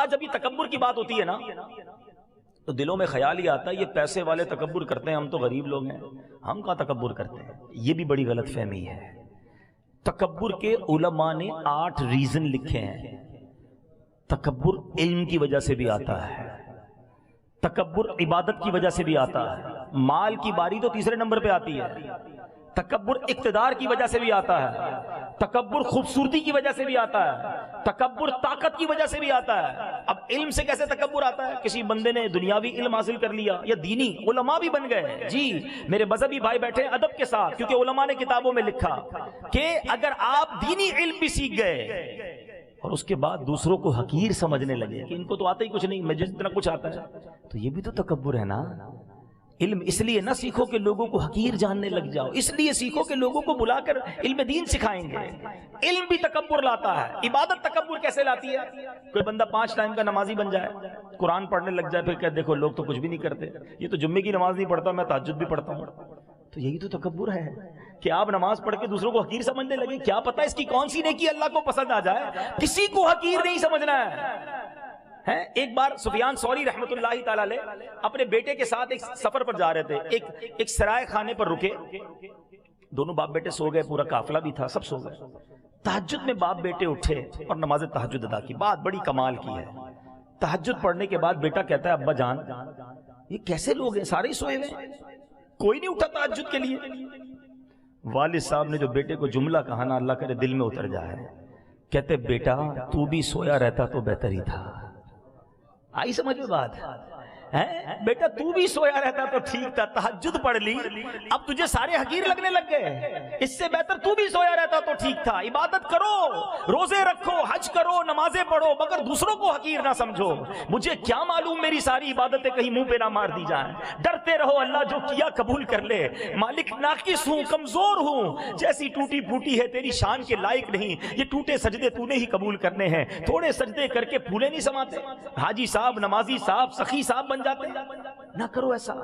पास जब ये तकब्बुर की बात होती है ना, तो दिलों में ख्याल ही आता है ये पैसे वाले तकब्बुर करते हैं, हम तो गरीब लोग हैं, हम कहाँ तकब्बुर करते हैं। ये भी बड़ी गलत फहमी है। तकब्बुर के उलमा ने 8 रीजन लिखे हैं। तकब्बुर इल्म की वजह से भी आता है, तकब्बुर इबादत की वजह से भी आता है, माल की बारी तो तीसरे नंबर पे आती है, तकब्बुर इक्तिदार की वजह से भी आता है, तकब्बुर खूबसूरती की वजह से भी आता है, तकब्बुर ताकत की वजह से भी आता है। अब इल्म से कैसे तकब्बुर आता है? किसी बंदे ने दुनियावी इल्म हासिल कर लिया या दीनी, उलमा भी बन गए। जी मेरे मजहबी भाई बैठे अदब के साथ, क्योंकि उलमा ने किताबों में लिखा कि अगर आप दीनी इल्म भी सीख गए और उसके बाद दूसरों को हकीर समझने लगे कि इनको तो आता ही कुछ नहीं, मुझे इतना कुछ आता है, तो ये भी तो तकब्बुर है ना। इल्म इसलिए ना सीखो कि लोगों को हकीर जानने लग जाओ, इसलिए सीखो कि लोगों को बुलाकर इल्म दीन सिखाएंगे। इल्म भी तकब्बुर लाता है। इबादत तकब्बुर कैसे लाती है? कोई बंदा 5 टाइम का नमाजी बन जाए, कुरान पढ़ने लग जाए, फिर कह देखो लोग तो कुछ भी नहीं करते, ये तो जुम्मे की नमाज नहीं पढ़ता, मैं तहज्जुद भी पढ़ता हूँ। तो यही तो तकब्बुर है कि आप नमाज पढ़ के दूसरों को हकीर समझने लगे। क्या पता इसकी कौन सी नेकी अल्लाह को पसंद आ जाए। किसी को हकीर नहीं समझना है। एक बार सुफियान सौरी रहमतुल्लाहि ताला अलैह अपने बेटे के साथ एक सफर पर जा रहे थे, एक सराय खाने पर रुके। दोनों बाप बेटे सो गए, पूरा काफिला भी था, सब सो गए। तहज्जुद में बाप बेटे उठे और नमाज तहज्जुद अदा की। बात बड़ी कमाल की है। तहज्जुद पढ़ने के बाद बेटा कहता है अब्बा जान ये कैसे लोग हैं, सारे ही सोए हुए, कोई नहीं उठा तहज्जुद के लिए। वालिद साहब ने जो बेटे को जुमला कहा ना, अल्लाह करे दिल में उतर जाए, कहते बेटा तू भी सोया रहता तो बेहतर ही था। आई समझ में बात है? बेटा तू भी सोया रहता तो ठीक था, तहज्जुद पढ़ ली, अब तुझे सारे हकीर लगने लग गए। इससे बेहतर तू भी सोया रहता तो ठीक था। इबादत करो, रोजे रखो, हज करो, नमाजें पढ़ो, मगर दूसरों को हकीर ना समझो। मुझे क्या मालूम मेरी सारी इबादतें कहीं मुंह पे ना मार दी जाएं। डरते रहो, अल्लाह जो किया कबूल कर ले। मालिक नाकिस हूं, कमजोर हूं, जैसी टूटी फूटी है तेरी शान के लायक नहीं। ये टूटे सजदे तूने ही कबूल करने हैं। थोड़े सजदे करके फूले नहीं समाते। हाजी साहब, नमाजी साहब, सखी साहब बन जाते। ना करो ऐसा।